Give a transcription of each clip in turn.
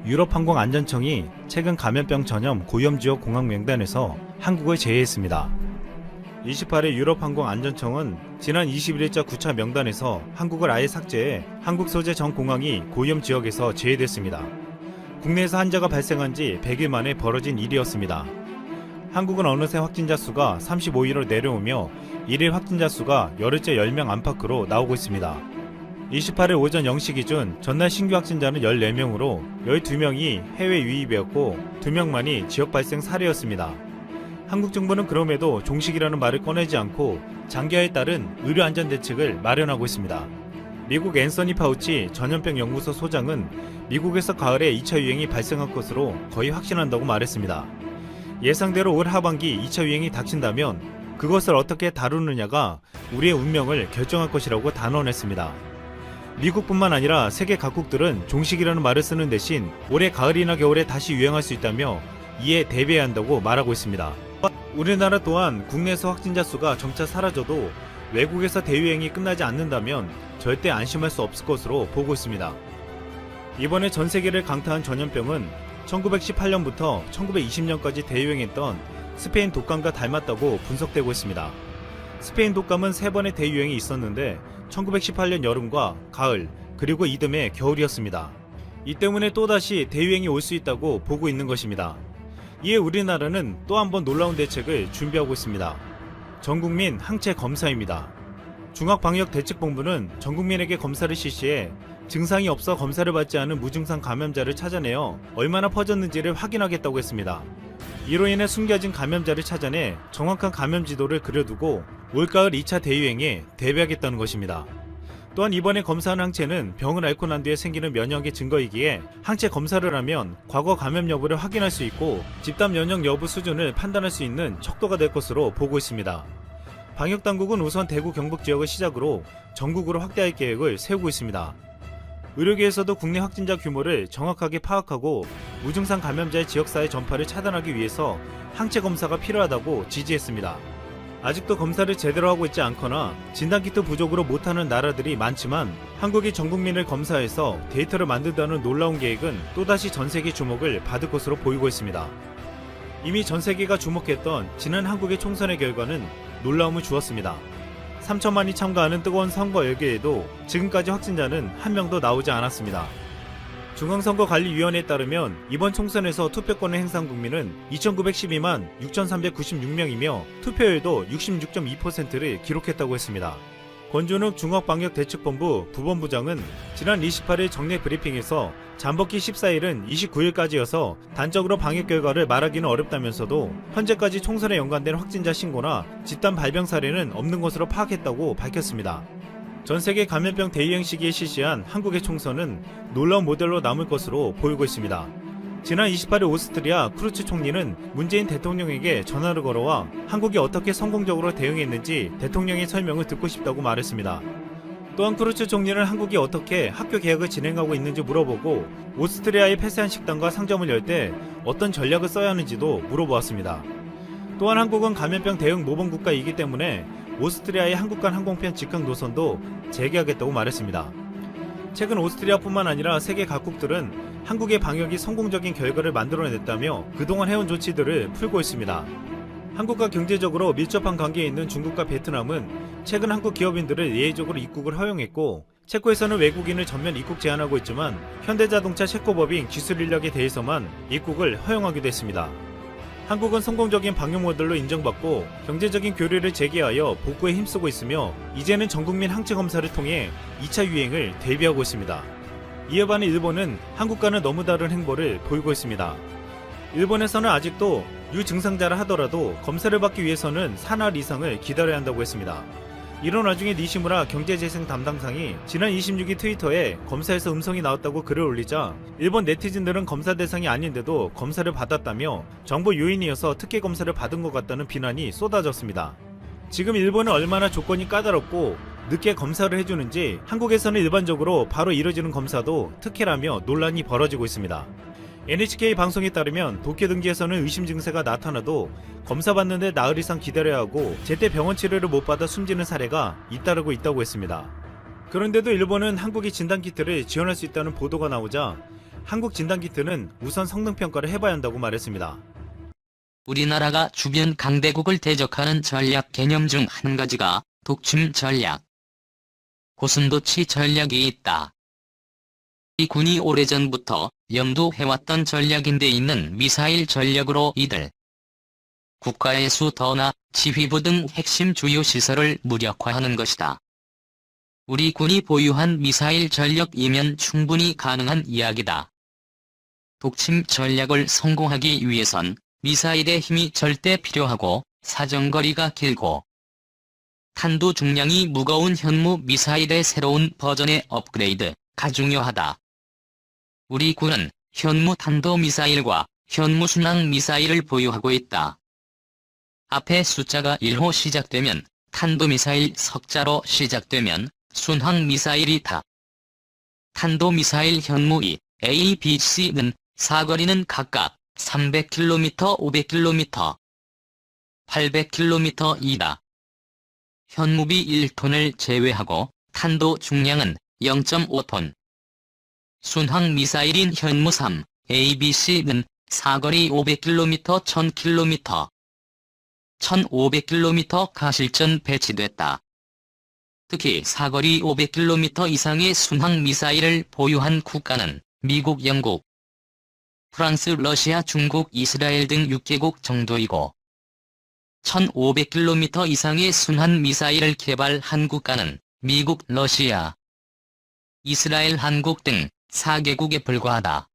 유럽항공안전청이 최근 감염병 전염 고위험지역 공항 명단에서 한국을 제외했습니다. 28일 유럽항공안전청은 지난 21일자 9차 명단에서 한국을 아예 삭제해 한국 소재 전 공항이 고위험지역에서 제외됐습니다. 국내에서 환자가 발생한 지 100일 만에 벌어진 일이었습니다. 한국은 어느새 확진자 수가 35일로 내려오며 일일 확진자 수가 열흘째 10명 안팎으로 나오고 있습니다. 28일 오전 0시 기준 전날 신규 확진자는 14명으로 12명이 해외 유입이었고 2명만이 지역 발생 사례였습니다. 한국 정부는 그럼에도 종식이라는 말을 꺼내지 않고 장기화에 따른 의료 안전 대책을 마련하고 있습니다. 미국 앤서니 파우치 전염병 연구소 소장은 미국에서 가을에 2차 유행이 발생할 것으로 거의 확신한다고 말했습니다. 예상대로 올 하반기 2차 유행이 닥친다면 그것을 어떻게 다루느냐가 우리의 운명을 결정할 것이라고 단언했습니다. 미국뿐만 아니라 세계 각국들은 종식이라는 말을 쓰는 대신 올해 가을이나 겨울에 다시 유행할 수 있다며 이에 대비해야 한다고 말하고 있습니다. 우리나라 또한 국내에서 확진자 수가 점차 사라져도 외국에서 대유행이 끝나지 않는다면 절대 안심할 수 없을 것으로 보고 있습니다. 이번에 전 세계를 강타한 전염병은 1918년부터 1920년까지 대유행했던 스페인 독감과 닮았다고 분석되고 있습니다. 스페인 독감은 3번의 대유행이 있었는데 1918년 여름과 가을 그리고 이듬해 겨울이었습니다. 이 때문에 또다시 대유행이 올 수 있다고 보고 있는 것입니다. 이에 우리나라는 또 한 번 놀라운 대책을 준비하고 있습니다. 전국민 항체 검사입니다. 중앙방역대책본부는 전국민에게 검사를 실시해 증상이 없어 검사를 받지 않은 무증상 감염자를 찾아내어 얼마나 퍼졌는지를 확인하겠다고 했습니다. 이로 인해 숨겨진 감염자를 찾아내 정확한 감염 지도를 그려두고 올가을 2차 대유행에 대비하겠다는 것입니다. 또한 이번에 검사한 항체는 병을 앓고 난 뒤에 생기는 면역의 증거이기에 항체 검사를 하면 과거 감염 여부를 확인할 수 있고 집단 면역 여부 수준을 판단할 수 있는 척도가 될 것으로 보고 있습니다. 방역당국은 우선 대구 경북 지역을 시작으로 전국으로 확대할 계획을 세우고 있습니다. 의료계에서도 국내 확진자 규모를 정확하게 파악하고 무증상 감염자의 지역사회 전파를 차단하기 위해서 항체 검사가 필요하다고 지지했습니다. 아직도 검사를 제대로 하고 있지 않거나 진단키트 부족으로 못하는 나라들이 많지만 한국이 전 국민을 검사해서 데이터를 만든다는 놀라운 계획은 또다시 전세계 주목을 받을 것으로 보이고 있습니다. 이미 전세계가 주목했던 지난 한국의 총선의 결과는 놀라움을 주었습니다. 3천만이 참가하는 뜨거운 선거 열기에도 지금까지 확진자는 한 명도 나오지 않았습니다. 중앙선거관리위원회에 따르면 이번 총선에서 투표권을 행사한 국민은 2,912만 6,396명이며 투표율도 66.2%를 기록했다고 했습니다. 권준욱 중앙방역대책본부 부본부장은 지난 28일 정례 브리핑에서 잠복기 14일은 29일까지여서 단적으로 방역 결과를 말하기는 어렵다면서도 현재까지 총선에 연관된 확진자 신고나 집단 발병 사례는 없는 것으로 파악했다고 밝혔습니다. 전세계 감염병 대유행 시기에 실시한 한국의 총선은 놀라운 모델로 남을 것으로 보이고 있습니다. 지난 28일 오스트리아 쿠르츠 총리는 문재인 대통령에게 전화를 걸어와 한국이 어떻게 성공적으로 대응했는지 대통령의 설명을 듣고 싶다고 말했습니다. 또한 쿠르츠 총리는 한국이 어떻게 학교 개혁을 진행하고 있는지 물어보고 오스트리아의 폐쇄한 식당과 상점을 열 때 어떤 전략을 써야 하는지도 물어보았습니다. 또한 한국은 감염병 대응 모범 국가이기 때문에 오스트리아의 한국 간 항공편 직항 노선도 재개하겠다고 말했습니다. 최근 오스트리아뿐만 아니라 세계 각국들은 한국의 방역이 성공적인 결과를 만들어냈다며 그동안 해온 조치들을 풀고 있습니다. 한국과 경제적으로 밀접한 관계에 있는 중국과 베트남은 최근 한국 기업인들을 예외적으로 입국을 허용했고 체코에서는 외국인을 전면 입국 제한하고 있지만 현대자동차 체코법인 기술 인력에 대해서만 입국을 허용하기도 했습니다. 한국은 성공적인 방역 모델로 인정받고 경제적인 교류를 재개하여 복구에 힘쓰고 있으며 이제는 전국민 항체 검사를 통해 2차 유행을 대비하고 있습니다. 이에 반해 일본은 한국과는 너무 다른 행보를 보이고 있습니다. 일본에서는 아직도 유증상자라 하더라도 검사를 받기 위해서는 사나흘 이상을 기다려야 한다고 했습니다. 이런 와중에 니시무라 경제재생 담당상이 지난 26일 트위터에 검사에서 음성이 나왔다고 글을 올리자 일본 네티즌들은 검사 대상이 아닌데도 검사를 받았다며 정보 요인이어서 특혜 검사를 받은 것 같다는 비난이 쏟아졌습니다. 지금 일본은 얼마나 조건이 까다롭고 늦게 검사를 해주는지 한국에서는 일반적으로 바로 이뤄지는 검사도 특혜라며 논란이 벌어지고 있습니다. NHK 방송에 따르면 도쿄 등지에서는 의심 증세가 나타나도 검사 받는데 나흘 이상 기다려야 하고 제때 병원 치료를 못 받아 숨지는 사례가 잇따르고 있다고 했습니다. 그런데도 일본은 한국이 진단키트를 지원할 수 있다는 보도가 나오자 한국 진단키트는 우선 성능평가를 해봐야 한다고 말했습니다. 우리나라가 주변 강대국을 대적하는 전략 개념 중 한 가지가 독침 전략, 고순도치 전략이 있다. 이 군이 오래전부터 염두해왔던 전략인데 있는 미사일 전략으로 이들 국가의 수도나 지휘부 등 핵심 주요 시설을 무력화하는 것이다. 우리 군이 보유한 미사일 전력이면 충분히 가능한 이야기다. 독침 전략을 성공하기 위해선 미사일의 힘이 절대 필요하고 사정거리가 길고 탄도 중량이 무거운 현무 미사일의 새로운 버전의 업그레이드가 중요하다. 우리 군은 현무 탄도미사일과 현무 순항미사일을 보유하고 있다. 앞에 숫자가 1호 시작되면 탄도미사일, 석자로 시작되면 순항미사일이다. 탄도미사일 현무 2, A, B, C는 사거리는 각각 300km, 500km, 800km이다. 현무비 1톤을 제외하고 탄도 중량은 0.5톤. 순항미사일인 현무 3, ABC는 사거리 500km, 1000km, 1500km가 실전 배치됐다. 특히 사거리 500km 이상의 순항미사일을 보유한 국가는 미국, 영국, 프랑스, 러시아, 중국, 이스라엘 등 6개국 정도이고 1500km 이상의 순항미사일을 개발한 국가는 미국, 러시아, 이스라엘, 한국 등 4개국에 불과하다.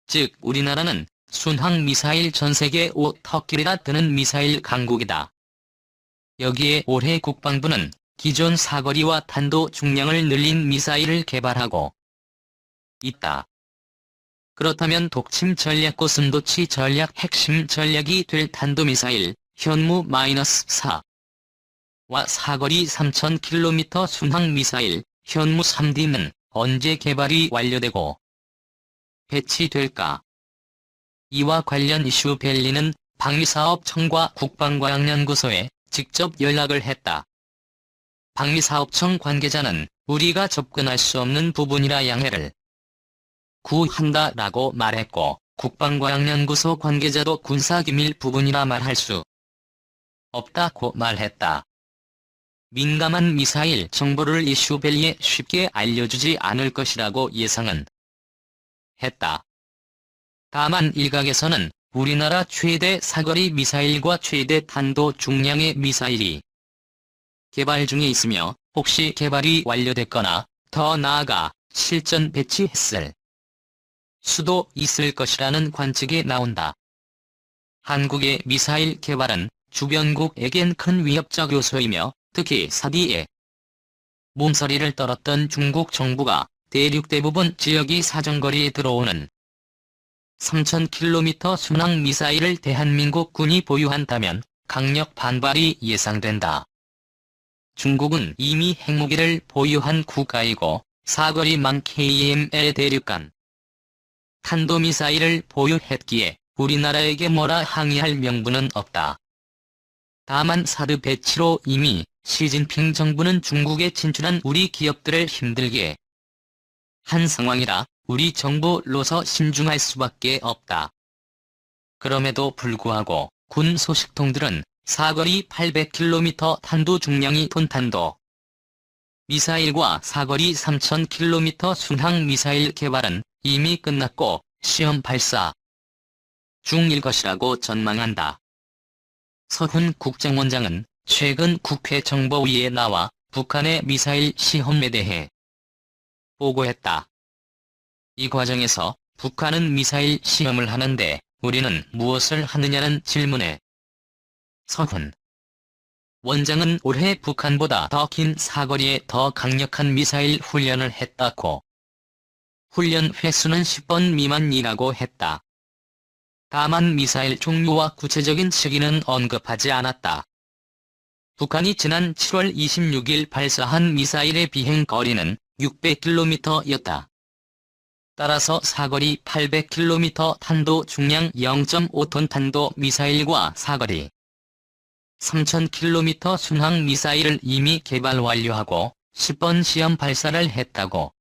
즉 우리나라는 순항미사일 전세계 5터키라 드는 미사일 강국이다. 여기에 올해 국방부는 기존 사거리와 탄도 중량을 늘린 미사일을 개발하고 있다. 그렇다면 독침 전략, 고순도치 전략, 핵심 전략이 될 탄도미사일 현무-4와 사거리 3000km 순항미사일 현무 3D는 언제 개발이 완료되고 배치될까? 이와 관련 이슈 벨리는 방위사업청과 국방과학연구소에 직접 연락을 했다. 방위사업청 관계자는 우리가 접근할 수 없는 부분이라 양해를 구한다라고 말했고 국방과학연구소 관계자도 군사기밀 부분이라 말할 수 없다고 말했다. 민감한 미사일 정보를 이슈벨리에 쉽게 알려주지 않을 것이라고 예상은 했다. 다만 일각에서는 우리나라 최대 사거리 미사일과 최대 탄도 중량의 미사일이 개발 중에 있으며 혹시 개발이 완료됐거나 더 나아가 실전 배치했을 수도 있을 것이라는 관측이 나온다. 한국의 미사일 개발은 주변국에겐 큰 위협적 요소이며 특히 사디에 몸서리를 떨었던 중국 정부가 대륙 대부분 지역이 사정거리에 들어오는 3000km 순항미사일을 대한민국 군이 보유한다면 강력 반발이 예상된다. 중국은 이미 핵무기를 보유한 국가이고 사거리만 KML 대륙 간 탄도미사일을 보유했기에 우리나라에게 뭐라 항의할 명분은 없다. 다만 사드 배치로 이미 시진핑 정부는 중국에 진출한 우리 기업들을 힘들게 한 상황이라 우리 정부로서 신중할 수밖에 없다. 그럼에도 불구하고 군 소식통들은 사거리 800km 탄도 중량이 톤 탄도 미사일과 사거리 3000km 순항 미사일 개발은 이미 끝났고 시험 발사 중일 것이라고 전망한다. 서훈 국정원장은 최근 국회 정보위에 나와 북한의 미사일 시험에 대해 보고했다. 이 과정에서 북한은 미사일 시험을 하는데 우리는 무엇을 하느냐는 질문에 서훈 원장은 올해 북한보다 더 긴 사거리에 더 강력한 미사일 훈련을 했다고 훈련 횟수는 10번 미만이라고 했다. 다만 미사일 종류와 구체적인 시기는 언급하지 않았다. 북한이 지난 7월 26일 발사한 미사일의 비행 거리는 600km였다. 따라서 사거리 800km 탄도 중량 0.5톤 탄도 미사일과 사거리 3000km 순항 미사일을 이미 개발 완료하고 10번 시험 발사를 했다고.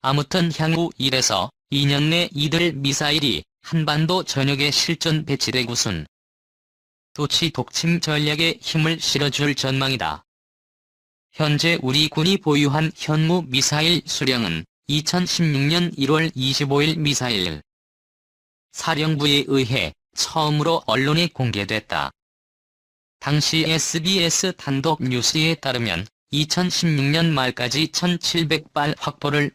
아무튼 향후 1에서 2년 내 이들 미사일이 한반도 전역에 실전 배치되고선 도치 독침 전략에 힘을 실어줄 전망이다. 현재 우리 군이 보유한 현무 미사일 수령은 2016년 1월 25일 미사일 사령부에 의해 처음으로 언론에 공개됐다. 당시 SBS 단독 뉴스에 따르면 2016년 말까지 1,700발 확보를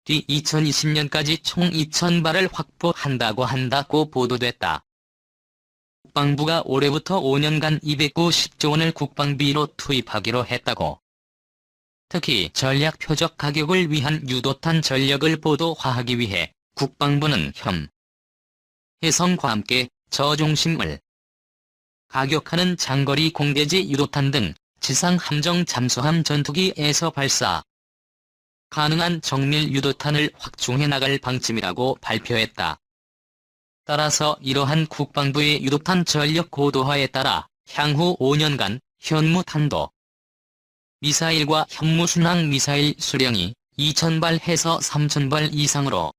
뒤 2020년까지 총 2,000발을 확보한다고 보도됐다. 국방부가 올해부터 5년간 290조 원을 국방비로 투입하기로 했다고. 특히 전략 표적 가격을 위한 유도탄 전력을 보도화하기 위해 국방부는 해성과 함께 저중심을 가격하는 장거리 공대지 유도탄 등 지상 함정 잠수함 전투기에서 발사 가능한 정밀 유도탄을 확충해 나갈 방침이라고 발표했다. 따라서 이러한 국방부의 유도탄 전력 고도화에 따라 향후 5년간 현무 탄도 미사일과 현무 순항 미사일 수령이 2,000발 해서 3,000발 이상으로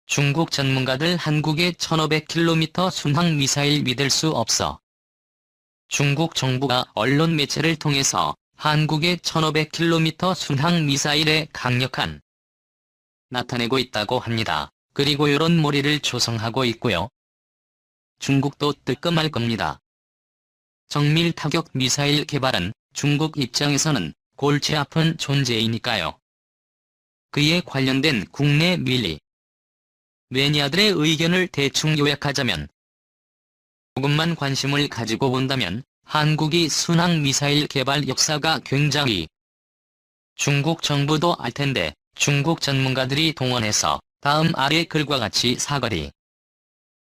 중국 전문가들 한국의 1,500km 순항 미사일 믿을 수 없어 중국 정부가 언론 매체를 통해서 한국의 1,500km 순항 미사일의 강력한 나타내고 있다고 합니다. 그리고 여론몰이를 조성하고 있고요. 중국도 뜨끔할 겁니다. 정밀 타격 미사일 개발은 중국 입장에서는 골치 아픈 존재이니까요. 그에 관련된 국내 밀리 매니아들의 의견을 대충 요약하자면 조금만 관심을 가지고 본다면 한국이 순항 미사일 개발 역사가 굉장히 중국 정부도 알 텐데 중국 전문가들이 동원해서 다음 아래 글과 같이 사거리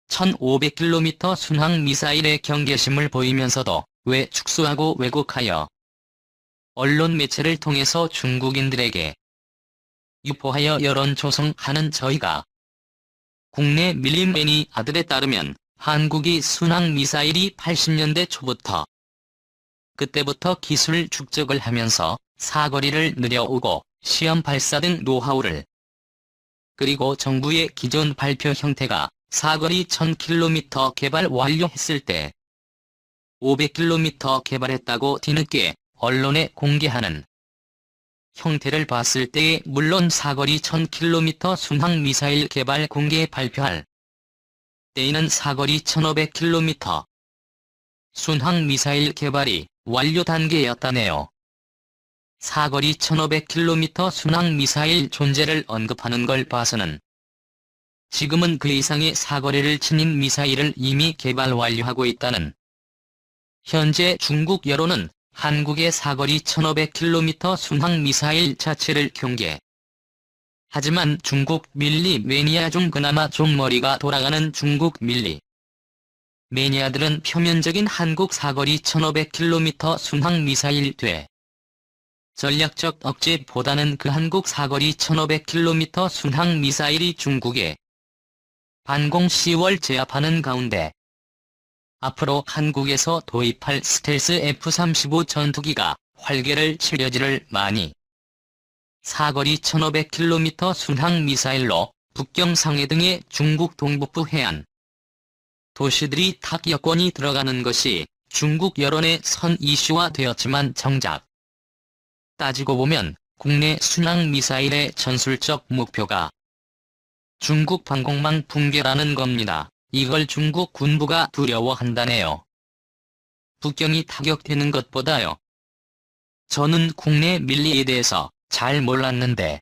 1,500km 순항 미사일의 경계심을 보이면서도 왜 축소하고 왜곡하여 언론 매체를 통해서 중국인들에게 유포하여 여론 조성하는 저희가 국내 밀림 매니아들에 따르면 한국이 순항 미사일이 80년대 초부터 그때부터 기술 축적을 하면서 사거리를 늘려오고 시험 발사 등 노하우를 그리고 정부의 기존 발표 형태가 사거리 1,000km 개발 완료했을 때 500km 개발했다고 뒤늦게 언론에 공개하는 형태를 봤을 때에 물론 사거리 1,000km 순항 미사일 개발 공개 발표할 때에는 사거리 1,500km 순항 미사일 개발이 완료 단계였다네요. 사거리 1,500km 순항 미사일 존재를 언급하는 걸 봐서는 지금은 그 이상의 사거리를 지닌 미사일을 이미 개발 완료하고 있다는 현재 중국 여론은 한국의 사거리 1,500km 순항 미사일 자체를 경계. 하지만 중국 밀리 매니아 중 그나마 좀 머리가 돌아가는 중국 밀리 매니아들은 표면적인 한국 사거리 1,500km 순항 미사일 돼 전략적 억제보다는 그 한국 사거리 1,500km 순항 미사일이 중국에 반공 10월 제압하는 가운데 앞으로 한국에서 도입할 스텔스 F-35 전투기가 활개를 치려지를 많이 사거리 1,500km 순항 미사일로 북경 상해 등의 중국 동북부 해안 도시들이 타격권이 들어가는 것이 중국 여론의 선 이슈화 되었지만 정작 따지고 보면 국내 순항 미사일의 전술적 목표가 중국 방공망 붕괴라는 겁니다. 이걸 중국 군부가 두려워한다네요. 북경이 타격되는 것보다요. 저는 국내 밀리에 대해서 잘 몰랐는데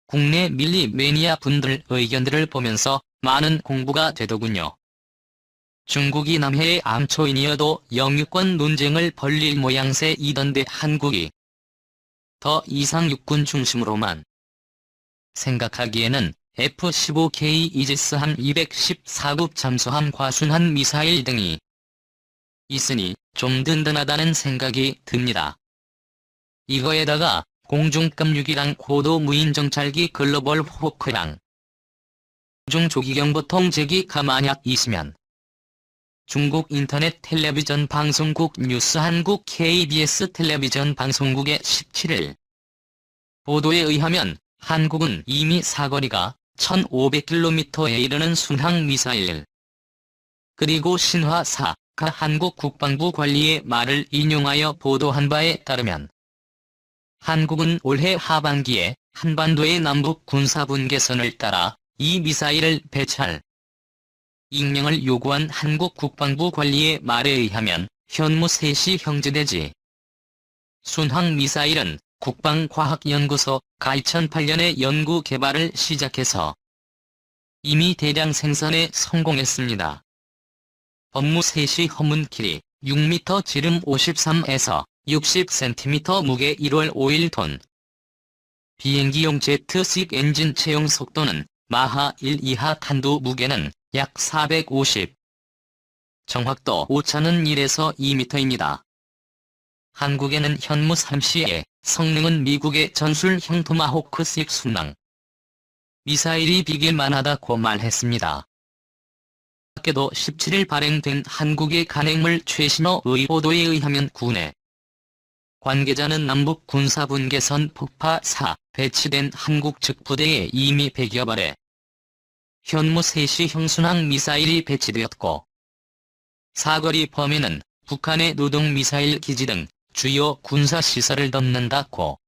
국내 밀리 매니아 분들 의견들을 보면서 많은 공부가 되더군요. 중국이 남해의 암초인이어도 영유권 논쟁을 벌릴 모양새이던데 한국이 더 이상 육군 중심으로만 생각하기에는 F-15K 이지스함 214급 잠수함 과순환 미사일 등이 있으니 좀 든든하다는 생각이 듭니다. 이거에다가 공중급 6이랑 고도 무인 정찰기 글로벌 호크랑 중조기경보통제기가 만약 있으면 중국 인터넷 텔레비전 방송국 뉴스 한국 KBS 텔레비전 방송국의 17일 보도에 의하면 한국은 이미 사거리가 1500km에 이르는 순항미사일, 그리고 신화4가 한국 국방부 관리의 말을 인용하여 보도한 바에 따르면 한국은 올해 하반기에 한반도의 남북 군사분계선을 따라 이 미사일을 배치할 익명을 요구한 한국 국방부 관리의 말에 의하면 현무 3시 형제대지 순항미사일은 국방과학연구소가 2008년에 연구 개발을 시작해서 이미 대량 생산에 성공했습니다. 현무 3시 허문 길이 6m, 지름 53에서 60cm, 무게 1월 5일 톤. 비행기용 제트식 엔진 채용 속도는 마하 1 이하, 탄두 무게는 약 450. 정확도 오차는 1에서 2m입니다. 한국에는 현무 3시의 성능은 미국의 전술형 토마호크6 순항 미사일이 비길만 하다고 말했습니다. 밖에도 17일 발행된 한국의 간행물 최신호의 보도에 의하면 군의 관계자는 남북 군사분계선 폭파4 배치된 한국 측 부대에 이미 100여 발의 현무 3시 형순항 미사일이 배치되었고, 사거리 범위는 북한의 노동미사일 기지 등 주요 군사시설을 덮는다고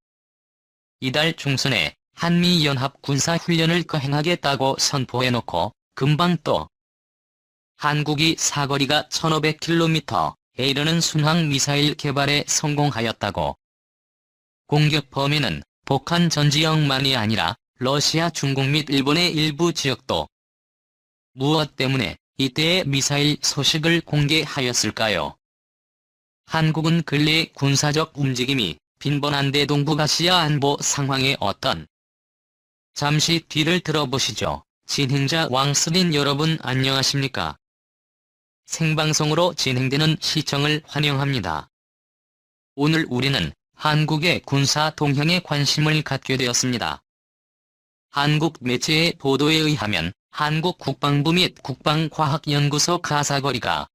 이달 중순에 한미연합 군사훈련을 거행하겠다고 선포해놓고 금방 또 한국이 사거리가 1500km에 이르는 순항미사일 개발에 성공하였다고. 공격 범위는 북한 전 지역만이 아니라 러시아, 중국 및 일본의 일부 지역도. 무엇 때문에 이때의 미사일 소식을 공개하였을까요? 한국은 근래 군사적 움직임이 빈번한데 동북아시아 안보 상황에 어떤? 잠시 뒤를 들어보시죠. 진행자 왕슬인 여러분 안녕하십니까? 생방송으로 진행되는 시청을 환영합니다. 오늘 우리는 한국의 군사 동향에 관심을 갖게 되었습니다. 한국 매체의 보도에 의하면 한국 국방부 및 국방과학연구소 가사거리가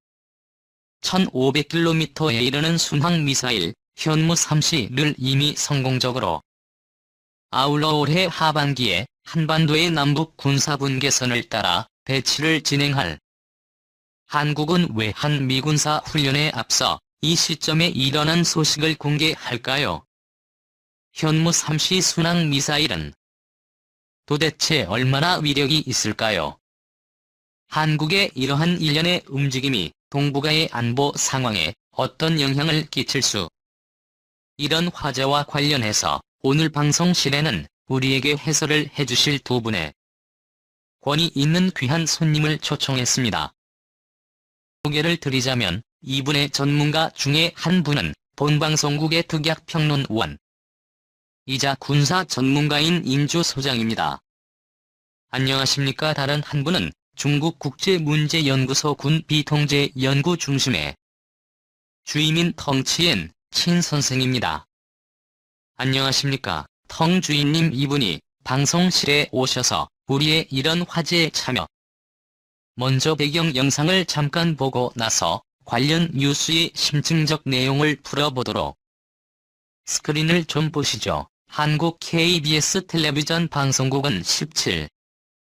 1500km에 이르는 순항미사일 현무 3시를 이미 성공적으로, 아울러 올해 하반기에 한반도의 남북 군사분계선을 따라 배치를 진행할. 한국은 왜 한미군사 훈련에 앞서 이 시점에 일어난 소식을 공개할까요? 현무 3시 순항미사일은 도대체 얼마나 위력이 있을까요? 한국의 이러한 일련의 움직임이 동북아의 안보 상황에 어떤 영향을 끼칠 수? 이런 화제와 관련해서 오늘 방송실에는 우리에게 해설을 해주실 두 분의 권위 있는 귀한 손님을 초청했습니다. 소개를 드리자면 이분의 전문가 중에 한 분은 본방송국의 특약평론원 이자 군사 전문가인 인주 소장입니다. 안녕하십니까. 다른 한 분은 중국국제문제연구소 군비통제연구중심의 주임인 텅치엔 친 선생입니다. 안녕하십니까. 텅 주임님. 이분이 방송실에 오셔서 우리의 이런 화제에 참여. 먼저 배경 영상을 잠깐 보고 나서 관련 뉴스의 심층적 내용을 풀어보도록. 스크린을 좀 보시죠. 한국 KBS 텔레비전 방송국은 17